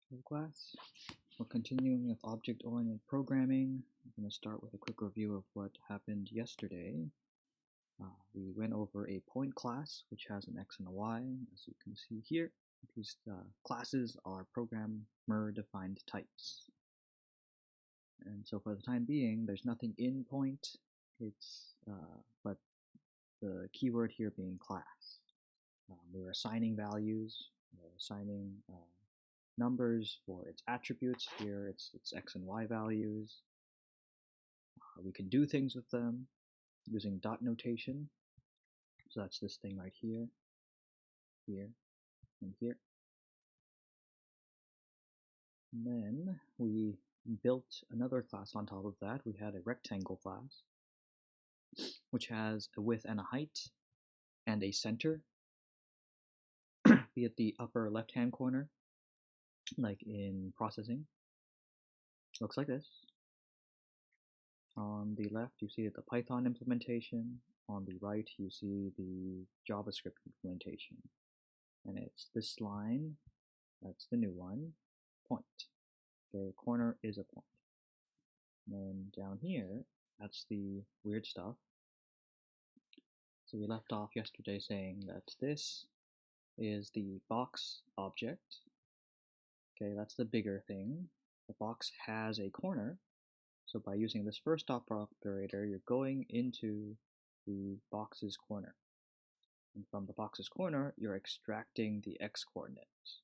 Class. We're continuing with object-oriented programming. I'm going to start with a quick review of what happened yesterday. We went over a point class, which has an x and a y, as you can see here. These classes are programmer-defined types. And so for the time being, there's nothing in point, but the keyword here being class. We're assigning values, we're assigning numbers for its attributes. Here it's x and y values. We can do things with them using dot notation. So that's this thing right here, here, and here. And then we built another class on top of that. We had a rectangle class, which has a width and a height and a center, be at the upper left-hand corner, like in processing. Looks like this. On the left, you see the Python implementation. On the right, you see the JavaScript implementation. And it's this line, that's the new one, point. The corner is a point. And then down here, that's the weird stuff. So we left off yesterday saying that this is the box object. Okay, that's the bigger thing. The box has a corner. So by using this first operator, you're going into the box's corner. And from the box's corner, you're extracting the x-coordinates.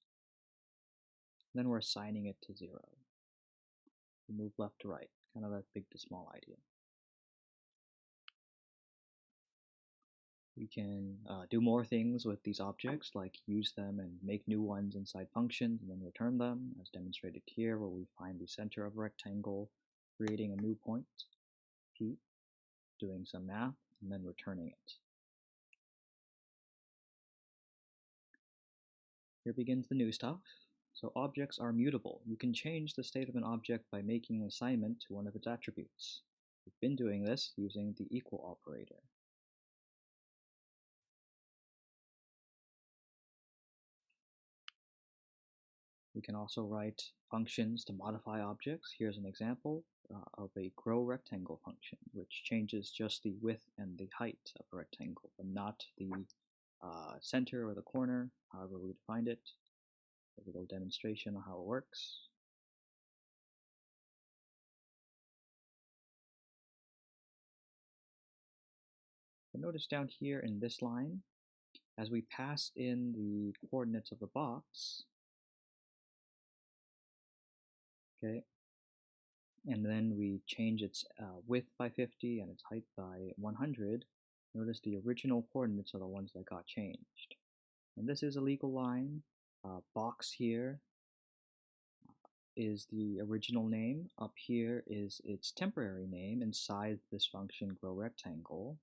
Then we're assigning it to 0. We move left to right, kind of that big to small idea. We can do more things with these objects, like use them and make new ones inside functions and then return them, as demonstrated here, where we find the center of a rectangle, creating a new point, P, doing some math, and then returning it. Here begins the new stuff. So objects are mutable. You can change the state of an object by making an assignment to one of its attributes. We've been doing this using the equal operator. We can also write functions to modify objects. Here's an example of a grow rectangle function, which changes just the width and the height of a rectangle, but not the center or the corner, however we defined it. A little demonstration of how it works. But notice down here in this line, as we pass in the coordinates of the box, okay, and then we change its width by 50 and its height by 100, notice the original coordinates are the ones that got changed. And this is a legal line. Box here is the original name. Up here is its temporary name inside this function grow rectangle.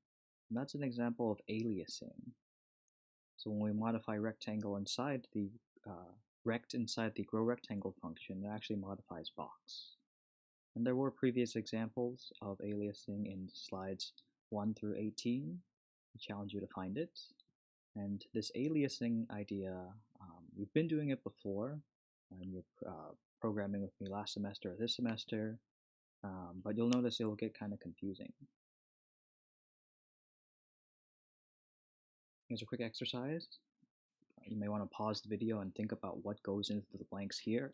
And that's an example of aliasing. So when we modify rectangle inside the rect inside the grow rectangle function, it actually modifies box. And there were previous examples of aliasing in slides 1 through 18. I challenge you to find it. And this aliasing idea, we've been doing it before. You're programming with me last semester or this semester, but you'll notice it will get kind of confusing. Here's a quick exercise. You may want to pause the video and think about what goes into the blanks here.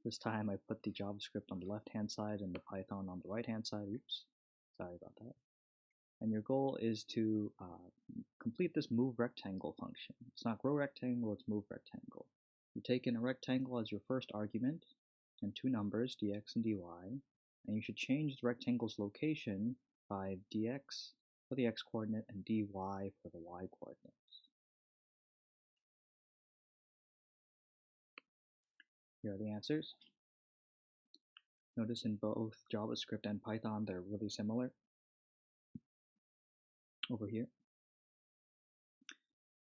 This time I put the JavaScript on the left-hand side and the Python on the right-hand side. Oops, sorry about that. And your goal is to complete this move rectangle function. It's not grow rectangle, it's move rectangle. You take in a rectangle as your first argument and two numbers, dx and dy, and you should change the rectangle's location by dx for the x-coordinate and dy for the y-coordinates. Here are the answers. Notice in both JavaScript and Python they're really similar. Over here,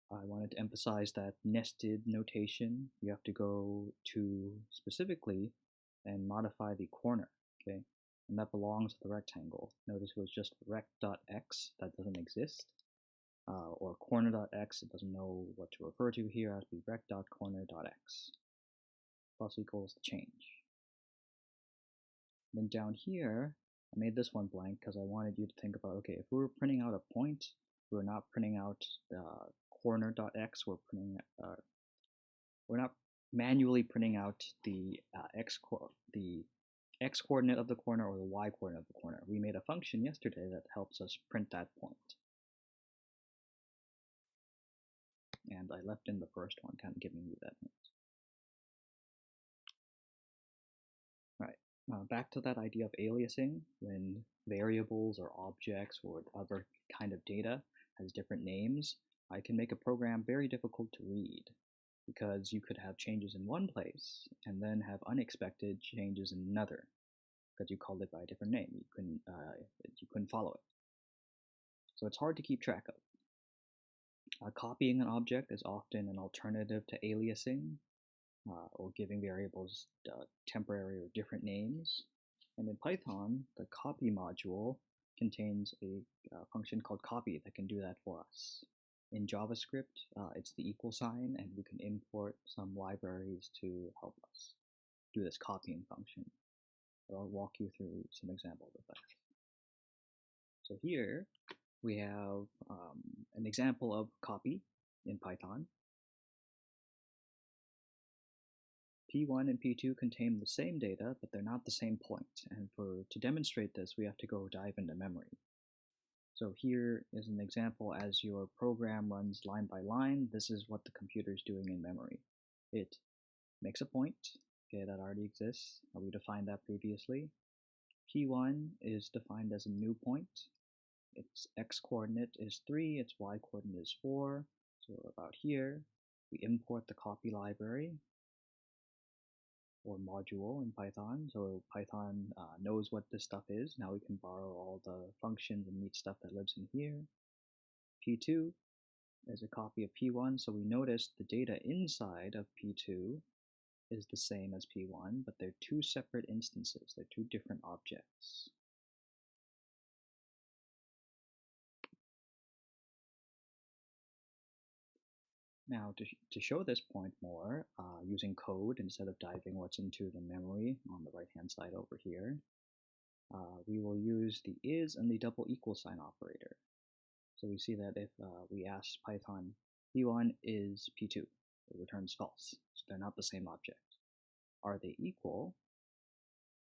I wanted to emphasize that nested notation, you have to go to specifically and modify the corner, okay? And that belongs to the rectangle. Notice it was just rect.x, that doesn't exist. Or corner.x, it doesn't know what to refer to here, as be rect.corner.x. plus equals the change. Then down here, I made this one blank because I wanted you to think about, okay, if we were printing out a point, we're not printing out corner.x, we're not manually printing out the x coordinate of the corner or the y coordinate of the corner. We made a function yesterday that helps us print that point. And I left in the first one, kind of giving you that hint. Right, back to that idea of aliasing, when variables or objects or other kind of data has different names, I can make a program very difficult to read, because you could have changes in one place and then have unexpected changes in another, because you called it by a different name. You couldn't follow it. So it's hard to keep track of. Copying an object is often an alternative to aliasing, or giving variables temporary or different names. And in Python, the copy module contains a function called copy that can do that for us. In JavaScript, it's the equal sign, and we can import some libraries to help us do this copying function. So I'll walk you through some examples of that. So here we have an example of copy in Python. P1 and P2 contain the same data, but they're not the same point. And to demonstrate this, we have to go dive into memory. So here is an example. As your program runs line by line, this is what the computer is doing in memory. It makes a point, okay, that already exists. We defined that previously. P1 is defined as a new point. Its x-coordinate is 3, its y-coordinate is 4. So about here, we import the copy library, or module in Python. So Python knows what this stuff is. Now we can borrow all the functions and neat stuff that lives in here. P2 is a copy of P1, so we notice the data inside of P2 is the same as P1, but they're two separate instances. They're two different objects. Now, to show this point more, using code instead of diving what's into the memory on the right-hand side over here, we will use the is and the double equal sign operator. So we see that if we ask Python, P1 is P2, it returns false. So they're not the same object. Are they equal?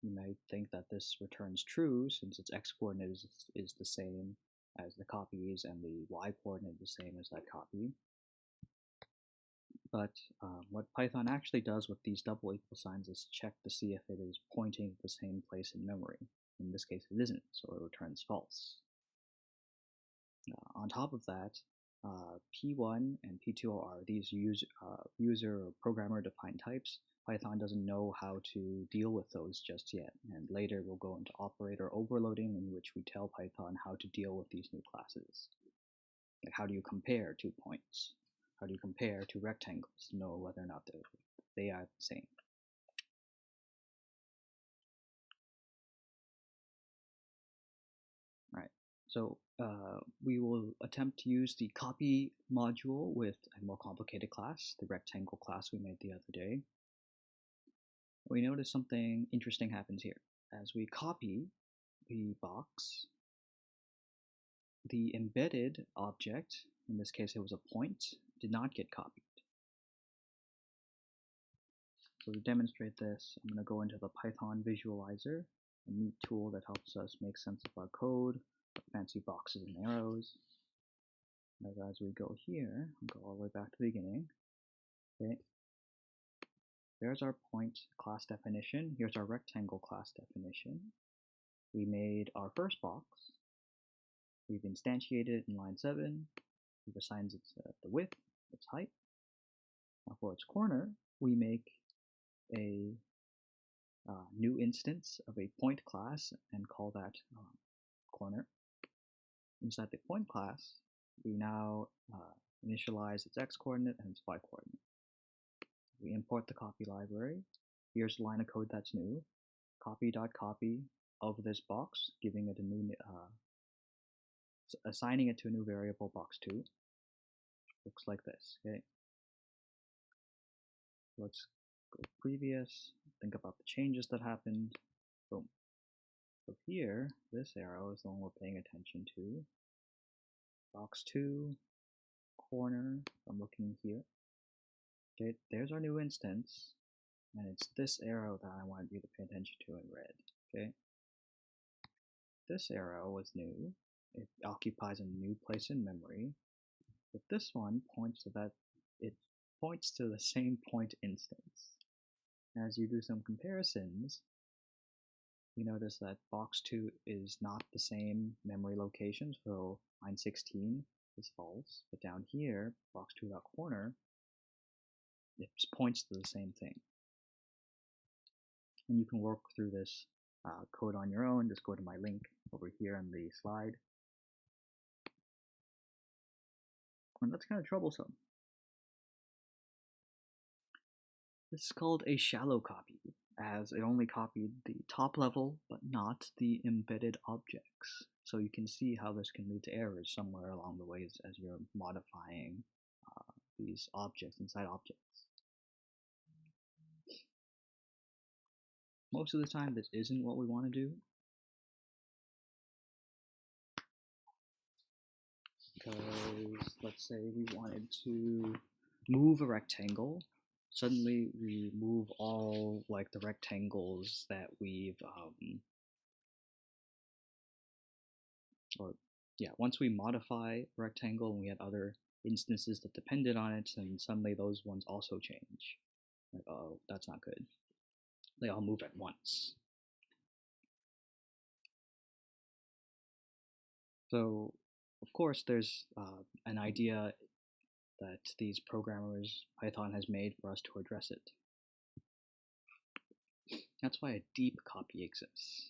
You might think that this returns true, since its x-coordinate is the same as the copies and the y-coordinate is the same as that copy. But what Python actually does with these double equal signs is check to see if it is pointing to the same place in memory. In this case, it isn't, so it returns false. On top of that, P1 and P2 are these user or programmer-defined types. Python doesn't know how to deal with those just yet, and later we'll go into operator overloading, in which we tell Python how to deal with these new classes. Like, how do you compare 2 points? How do you compare 2 rectangles to know whether or not they are the same? Right. So we will attempt to use the copy module with a more complicated class, the rectangle class we made the other day. We notice something interesting happens here. As we copy the box, the embedded object, in this case it was a point, did not get copied. So to demonstrate this, I'm going to go into the Python visualizer, a neat tool that helps us make sense of our code, fancy boxes and arrows. And as we go here, I'll go all the way back to the beginning. Okay. There's our point class definition. Here's our rectangle class definition. We made our first box. We've instantiated it in line 7. We've assigned its the width, its height. Now for its corner, we make a new instance of a point class and call that corner. Inside the point class, we now initialize its x-coordinate and its y-coordinate. We import the copy library. Here's the line of code that's new. Copy.copy of this box, giving it a new, assigning it to a new variable box2. Looks like this. Okay. Let's go previous, think about the changes that happened, boom. So here, this arrow is the one we're paying attention to. Box 2, corner, I'm looking here. Okay, there's our new instance, and it's this arrow that I want you to pay attention to in red, okay? This arrow was new. It occupies a new place in memory, but this one points to the same point instance. As you do some comparisons, you notice that box 2 is not the same memory location, so line 16 is false, but down here, box 2.corner, it points to the same thing. And you can work through this code on your own. Just go to my link over here on the slide. And that's kind of troublesome. This is called a shallow copy, as it only copied the top level, but not the embedded objects. So you can see how this can lead to errors somewhere along the way as you're modifying these objects inside objects. Most of the time, this isn't what we want to do. Because let's say we wanted to move a rectangle. Suddenly we move all like the rectangles that we've once we modify a rectangle and we had other instances that depended on it, and suddenly those ones also change. Like, oh, that's not good. They all move at once. So, of course, there's an idea that these programmers, Python has made for us to address it. That's why a deep copy exists.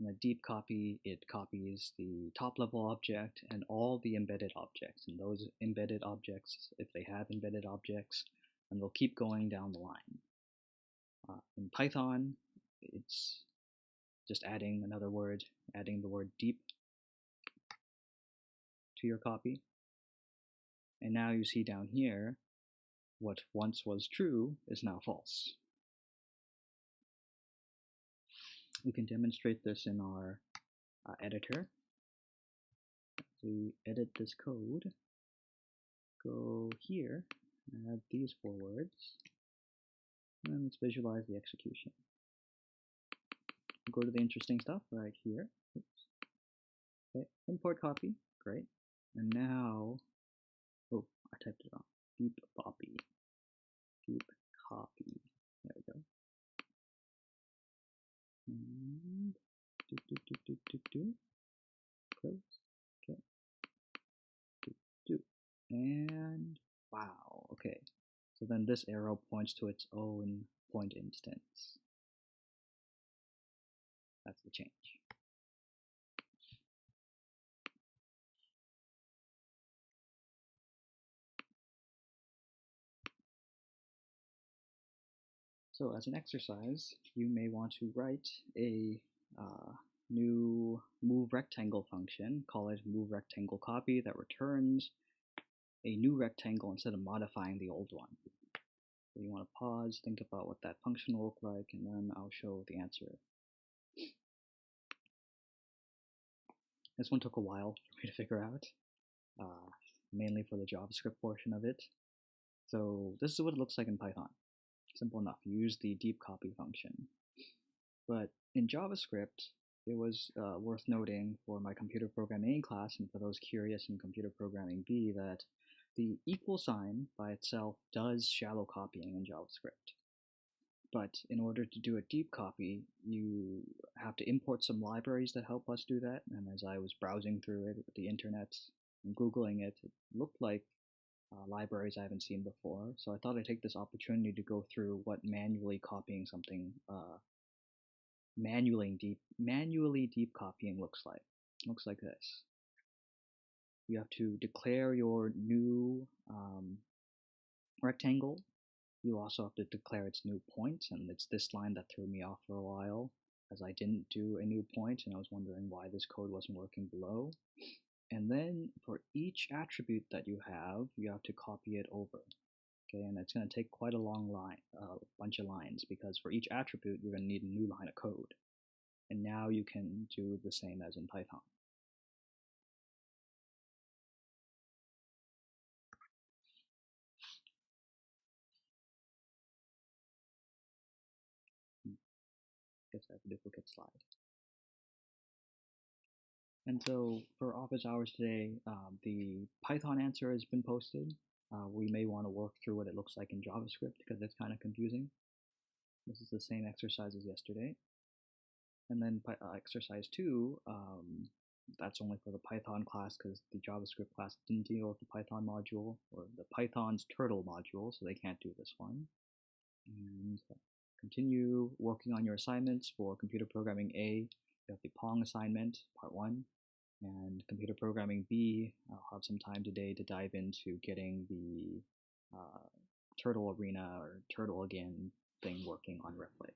In a deep copy, it copies the top level object and all the embedded objects. And those embedded objects, if they have embedded objects, and they'll keep going down the line. In Python, it's just adding another word, adding the word deep to your copy. And now you see down here, what once was true is now false. We can demonstrate this in our editor. We edit this code, go here, add these 4 words, and let's visualize the execution. Go to the interesting stuff right here. Oops. Okay, import copy, great. And now, oh, I typed it wrong. Deep copy. Deep copy. There we go. And close. Okay. And wow. Okay. So then this arrow points to its own point instance. That's the change. So as an exercise, you may want to write a new move rectangle function, call it move rectangle copy, that returns a new rectangle instead of modifying the old one. So you want to pause, think about what that function will look like, and then I'll show the answer. This one took a while for me to figure out, mainly for the JavaScript portion of it. So this is what it looks like in Python. Simple enough. You use the deep copy function. But in JavaScript, it was worth noting for my computer programming A class and for those curious in computer programming B that the equal sign by itself does shallow copying in JavaScript. But in order to do a deep copy, you have to import some libraries that help us do that. And as I was browsing through it, the internet, and Googling it, it looked like libraries I haven't seen before. So I thought I'd take this opportunity to go through what manually copying something, manually deep copying looks like. It looks like this. You have to declare your new rectangle. You also have to declare its new point, and it's this line that threw me off for a while, as I didn't do a new point, and I was wondering why this code wasn't working below. And then for each attribute that you have to copy it over. Okay, and it's going to take quite a long line, bunch of lines, because for each attribute, you're going to need a new line of code. And now you can do the same as in Python. Guess I have a duplicate slide. And so for office hours today, the Python answer has been posted. We may want to work through what it looks like in JavaScript because it's kind of confusing. This is the same exercise as yesterday. And then exercise 2, that's only for the Python class because the JavaScript class didn't deal with the Python module or the Python's turtle module, so they can't do this one. And continue working on your assignments for computer programming A. You have the Pong assignment, part 1, and computer programming B. I'll have some time today to dive into getting the Turtle Arena or Turtle Again thing working on Replit.